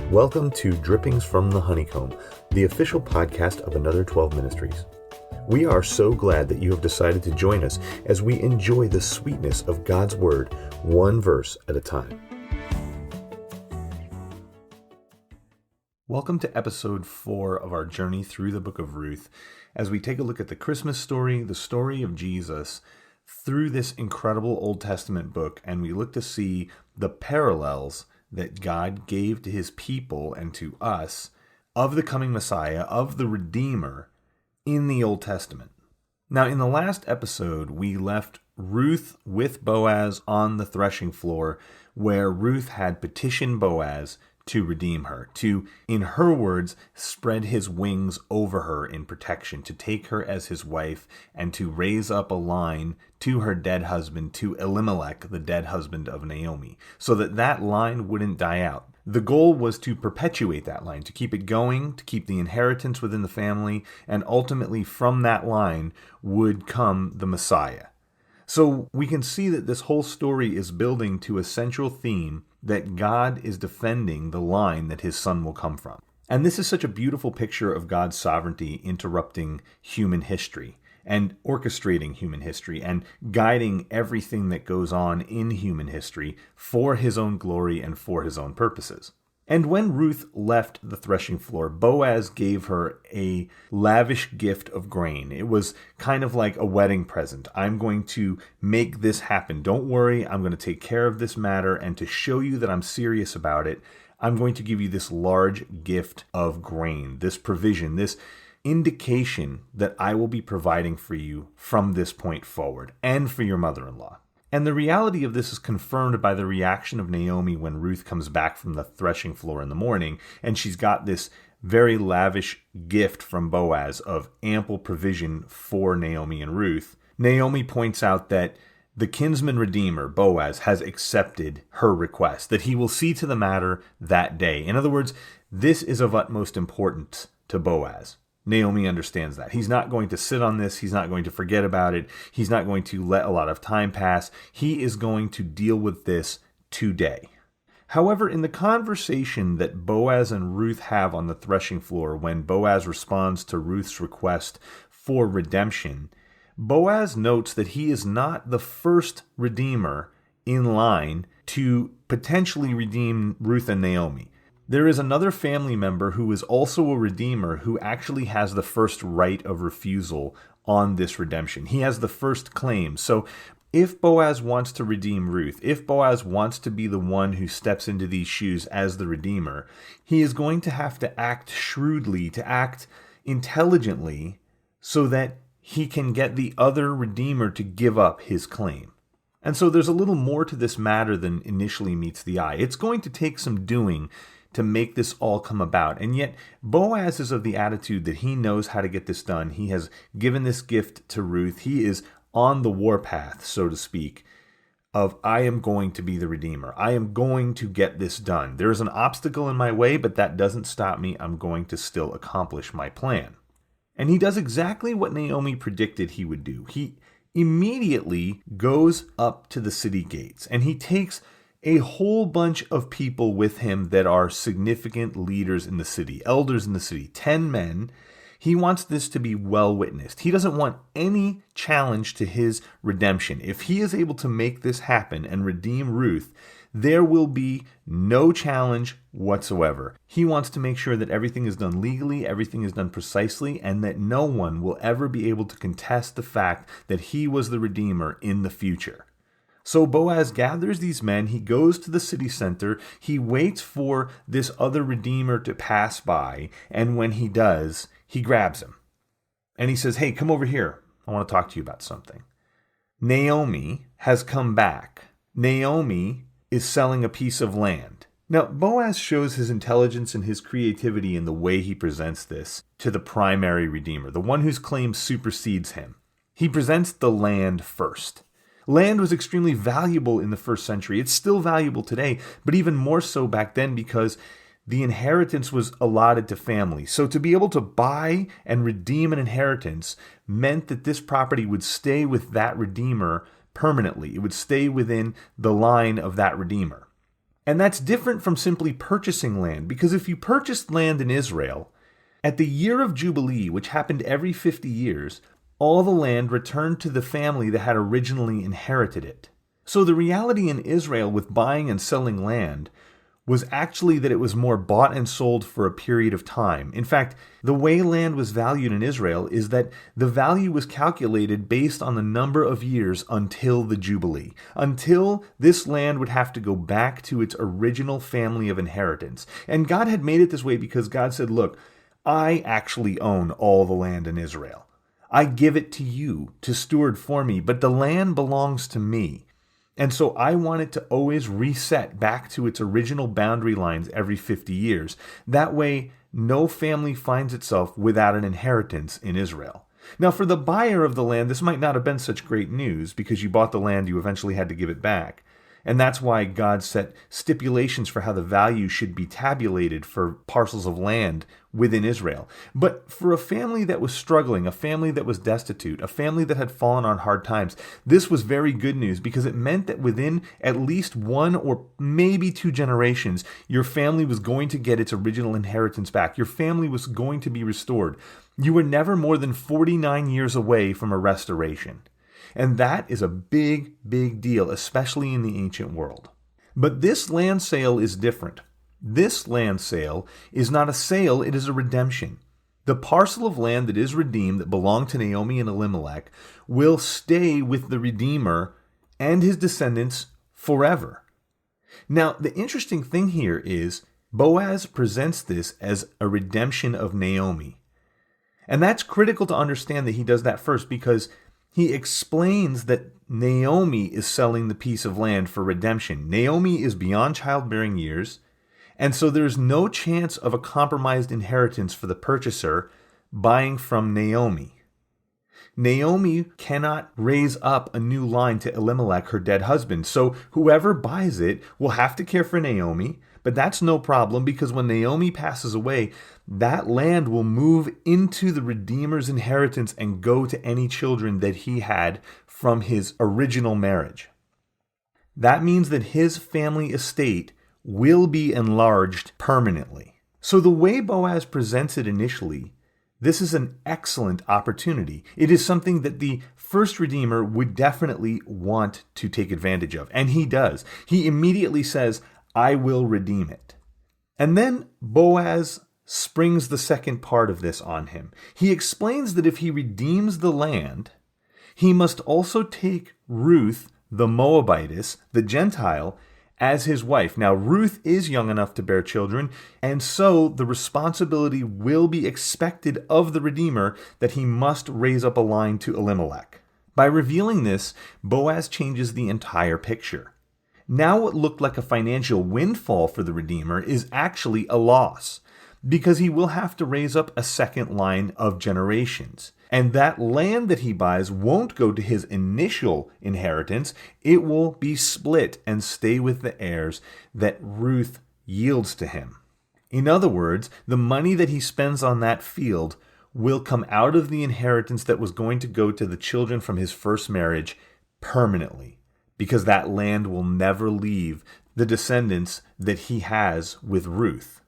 Welcome to Drippings from the Honeycomb, the official podcast of Another 12 Ministries. We are so glad that you have decided to join us as we enjoy the sweetness of God's Word, one verse at a time. Welcome to episode 4 of our journey through the book of Ruth, as we take a look at the Christmas story, the story of Jesus, through this incredible Old Testament book, and we look to see the parallels that God gave to his people and to us of the coming Messiah, of the Redeemer in the Old Testament. Now, in the last episode, we left Ruth with Boaz on the threshing floor, where Ruth had petitioned Boaz to redeem her, to, in her words, spread his wings over her in protection, to take her as his wife, and to raise up a line to her dead husband, to Elimelech, the dead husband of Naomi, so that that line wouldn't die out. The goal was to perpetuate that line, to keep it going, to keep the inheritance within the family, and ultimately from that line would come the Messiah. So we can see that this whole story is building to a central theme that God is defending the line that his son will come from. And this is such a beautiful picture of God's sovereignty interrupting human history and orchestrating human history and guiding everything that goes on in human history for his own glory and for his own purposes. And when Ruth left the threshing floor, Boaz gave her a lavish gift of grain. It was kind of like a wedding present. I'm going to make this happen. Don't worry, I'm going to take care of this matter, and to show you that I'm serious about it, I'm going to give you this large gift of grain, this provision, this indication that I will be providing for you from this point forward, and for your mother-in-law. And the reality of this is confirmed by the reaction of Naomi when Ruth comes back from the threshing floor in the morning, and she's got this very lavish gift from Boaz of ample provision for Naomi and Ruth. Naomi points out that the kinsman redeemer, Boaz, has accepted her request, that he will see to the matter that day. In other words, this is of utmost importance to Boaz. Naomi understands that. He's not going to sit on this. He's not going to forget about it. He's not going to let a lot of time pass. He is going to deal with this today. However, in the conversation that Boaz and Ruth have on the threshing floor, when Boaz responds to Ruth's request for redemption, Boaz notes that he is not the first redeemer in line to potentially redeem Ruth and Naomi. There is another family member who is also a redeemer who actually has the first right of refusal on this redemption. He has the first claim. So if Boaz wants to redeem Ruth, if Boaz wants to be the one who steps into these shoes as the redeemer, he is going to have to act shrewdly, to act intelligently, so that he can get the other redeemer to give up his claim. And so there's a little more to this matter than initially meets the eye. It's going to take some doing to make this all come about. And yet, Boaz is of the attitude that he knows how to get this done. He has given this gift to Ruth. He is on the warpath, so to speak, of I am going to be the Redeemer. I am going to get this done. There is an obstacle in my way, but that doesn't stop me. I'm going to still accomplish my plan. And he does exactly what Naomi predicted he would do. He immediately goes up to the city gates, and he takes a whole bunch of people with him that are significant leaders in the city, elders in the city, 10 men. He wants this to be well witnessed. He doesn't want any challenge to his redemption. If he is able to make this happen and redeem Ruth, there will be no challenge whatsoever. He wants to make sure that everything is done legally, everything is done precisely, and that no one will ever be able to contest the fact that he was the Redeemer in the future. So Boaz gathers these men, he goes to the city center, he waits for this other redeemer to pass by, and when he does, he grabs him. And he says, hey, come over here. I want to talk to you about something. Naomi has come back. Naomi is selling a piece of land. Now, Boaz shows his intelligence and his creativity in the way he presents this to the primary redeemer, the one whose claim supersedes him. He presents the land first. Land was extremely valuable in the first century. It's still valuable today, but even more so back then because the inheritance was allotted to families. So to be able to buy and redeem an inheritance meant that this property would stay with that redeemer permanently. It would stay within the line of that redeemer. And that's different from simply purchasing land, because if you purchased land in Israel, at the year of Jubilee, which happened every 50 years, all the land returned to the family that had originally inherited it. So the reality in Israel with buying and selling land was actually that it was more bought and sold for a period of time. In fact, the way land was valued in Israel is that the value was calculated based on the number of years until the Jubilee, until this land would have to go back to its original family of inheritance. And God had made it this way because God said, look, I actually own all the land in Israel. I give it to you to steward for me, but the land belongs to me. And so I want it to always reset back to its original boundary lines every 50 years. That way, no family finds itself without an inheritance in Israel. Now, for the buyer of the land, this might not have been such great news because you bought the land, you eventually had to give it back. And that's why God set stipulations for how the value should be tabulated for parcels of land within Israel. But for a family that was struggling, a family that was destitute, a family that had fallen on hard times, this was very good news because it meant that within at least one or maybe two generations, your family was going to get its original inheritance back. Your family was going to be restored. You were never more than 49 years away from a restoration. And that is a big, big deal, especially in the ancient world. But this land sale is different. This land sale is not a sale, it is a redemption. The parcel of land that is redeemed that belonged to Naomi and Elimelech will stay with the Redeemer and his descendants forever. Now, the interesting thing here is Boaz presents this as a redemption of Naomi. And that's critical to understand that he does that first because he explains that Naomi is selling the piece of land for redemption. Naomi is beyond childbearing years, and so there's no chance of a compromised inheritance for the purchaser buying from Naomi. Naomi cannot raise up a new line to Elimelech, her dead husband, so whoever buys it will have to care for Naomi, but that's no problem because when Naomi passes away, that land will move into the Redeemer's inheritance and go to any children that he had from his original marriage. That means that his family estate will be enlarged permanently. So the way Boaz presents it initially, this is an excellent opportunity. It is something that the first Redeemer would definitely want to take advantage of, and he does. He immediately says, I will redeem it. And then Boaz springs the second part of this on him. He explains that if he redeems the land, he must also take Ruth, the Moabitess, the Gentile, as his wife. Now, Ruth is young enough to bear children, and so the responsibility will be expected of the Redeemer that he must raise up a line to Elimelech. By revealing this, Boaz changes the entire picture. Now what looked like a financial windfall for the Redeemer is actually a loss, because he will have to raise up a second line of generations. And that land that he buys won't go to his initial inheritance. It will be split and stay with the heirs that Ruth yields to him. In other words, the money that he spends on that field will come out of the inheritance that was going to go to the children from his first marriage permanently, because that land will never leave the descendants that he has with Ruth.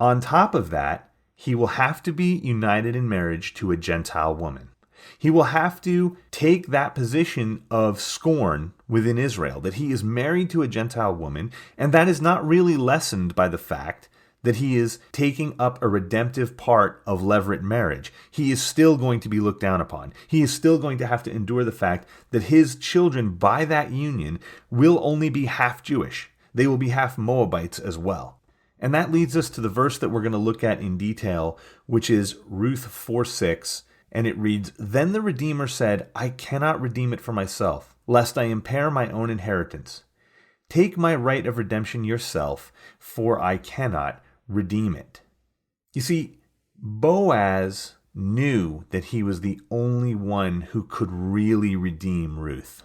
On top of that, he will have to be united in marriage to a Gentile woman. He will have to take that position of scorn within Israel, that he is married to a Gentile woman, and that is not really lessened by the fact that he is taking up a redemptive part of levirate marriage. He is still going to be looked down upon. He is still going to have to endure the fact that his children by that union will only be half Jewish. They will be half Moabites as well. And that leads us to the verse that we're going to look at in detail, which is Ruth 4:6, and it reads, Then the Redeemer said, I cannot redeem it for myself, lest I impair my own inheritance. Take my right of redemption yourself, for I cannot redeem it. You see, Boaz knew that he was the only one who could really redeem Ruth.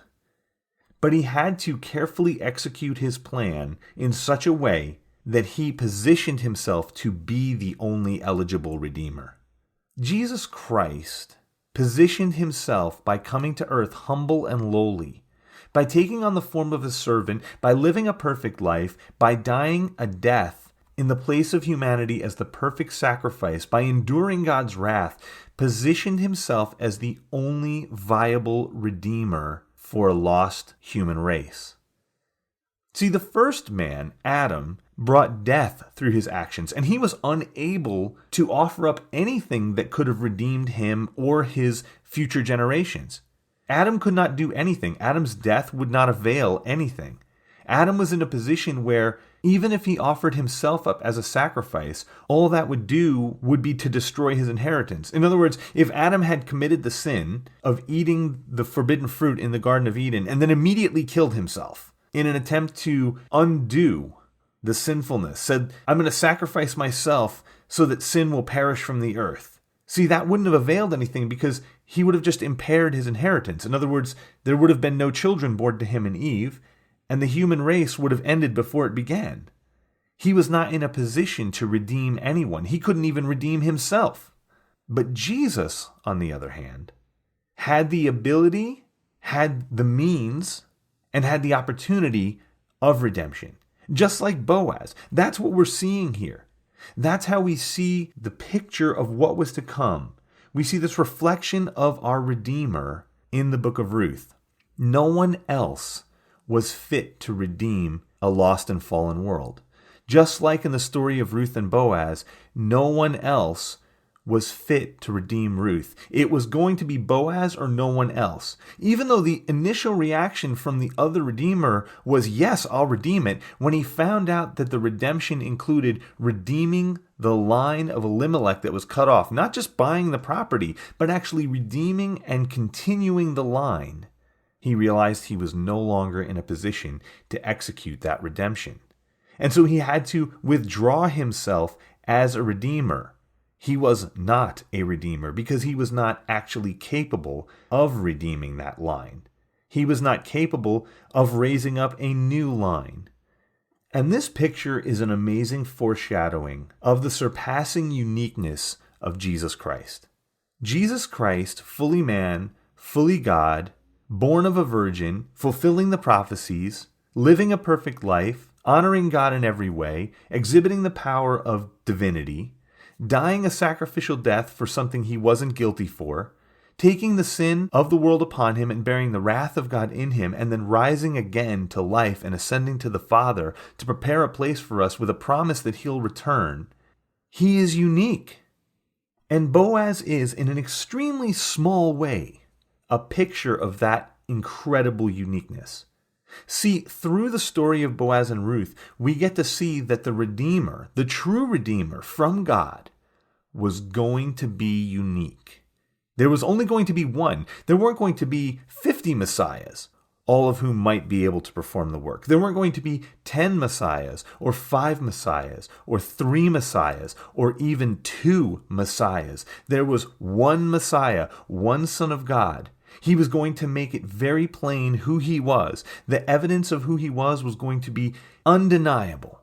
But he had to carefully execute his plan in such a way that he positioned himself to be the only eligible Redeemer. Jesus Christ positioned himself by coming to earth humble and lowly, by taking on the form of a servant, by living a perfect life, by dying a death in the place of humanity as the perfect sacrifice, by enduring God's wrath, positioned himself as the only viable redeemer for a lost human race. See, the first man, Adam, brought death through his actions, and he was unable to offer up anything that could have redeemed him or his future generations. Adam could not do anything. Adam's death would not avail anything. Adam was in a position where even if he offered himself up as a sacrifice, all that would do would be to destroy his inheritance. In other words, if Adam had committed the sin of eating the forbidden fruit in the Garden of Eden and then immediately killed himself in an attempt to undo the sinfulness, said, I'm going to sacrifice myself so that sin will perish from the earth. See, that wouldn't have availed anything because he would have just impaired his inheritance. In other words, there would have been no children born to him and Eve, and the human race would have ended before it began. He was not in a position to redeem anyone. He couldn't even redeem himself. But Jesus, on the other hand, had the ability, had the means, and had the opportunity of redemption. Just like Boaz. That's what we're seeing here. That's how we see the picture of what was to come. We see this reflection of our Redeemer in the book of Ruth. No one else was fit to redeem a lost and fallen world. Just like in the story of Ruth and Boaz, no one else was fit to redeem Ruth. It was going to be Boaz or no one else. Even though the initial reaction from the other redeemer was, yes, I'll redeem it, when he found out that the redemption included redeeming the line of Elimelech that was cut off, not just buying the property, but actually redeeming and continuing the line, he realized he was no longer in a position to execute that redemption. And so he had to withdraw himself as a redeemer. He was not a redeemer because he was not actually capable of redeeming that line. He was not capable of raising up a new line. And this picture is an amazing foreshadowing of the surpassing uniqueness of Jesus Christ. Jesus Christ, fully man, fully God, born of a virgin, fulfilling the prophecies, living a perfect life, honoring God in every way, exhibiting the power of divinity, dying a sacrificial death for something he wasn't guilty for, taking the sin of the world upon him and bearing the wrath of God in him, and then rising again to life and ascending to the Father to prepare a place for us with a promise that he'll return. He is unique. And Boaz is, in an extremely small way, a picture of that incredible uniqueness. See, through the story of Boaz and Ruth, we get to see that the Redeemer, the true Redeemer from God, was going to be unique. There was only going to be one. There weren't going to be 50 Messiahs, all of whom might be able to perform the work. There weren't going to be 10 Messiahs, or 5 Messiahs, or 3 Messiahs, or even 2 Messiahs. There was one Messiah, one Son of God. He was going to make it very plain who he was. The evidence of who he was going to be undeniable.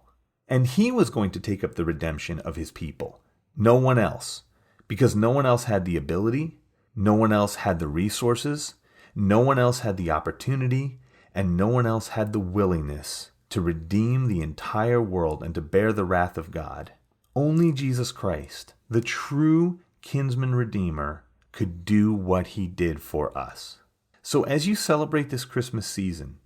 And he was going to take up the redemption of his people. No one else. Because no one else had the ability, no one else had the resources, no one else had the opportunity, and no one else had the willingness to redeem the entire world and to bear the wrath of God. Only Jesus Christ, the true kinsman redeemer, could do what he did for us. So as you celebrate this Christmas season,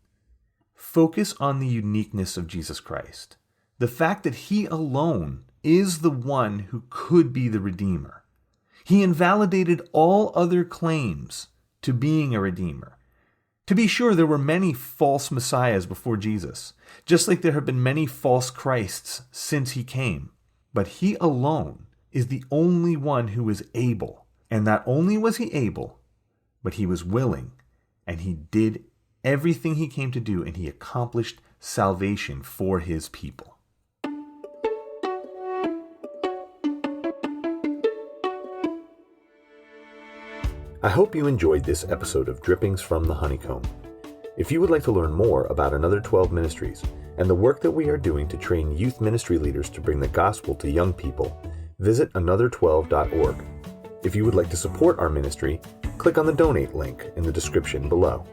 focus on the uniqueness of Jesus Christ. The fact that he alone is the one who could be the Redeemer. He invalidated all other claims to being a Redeemer. To be sure, there were many false messiahs before Jesus, just like there have been many false Christs since he came. But he alone is the only one who is able. And not only was he able, but he was willing, and he did everything he came to do, and he accomplished salvation for his people. I hope you enjoyed this episode of Drippings from the Honeycomb. If you would like to learn more about Another 12 Ministries and the work that we are doing to train youth ministry leaders to bring the gospel to young people, visit another12.org. If you would like to support our ministry, click on the donate link in the description below.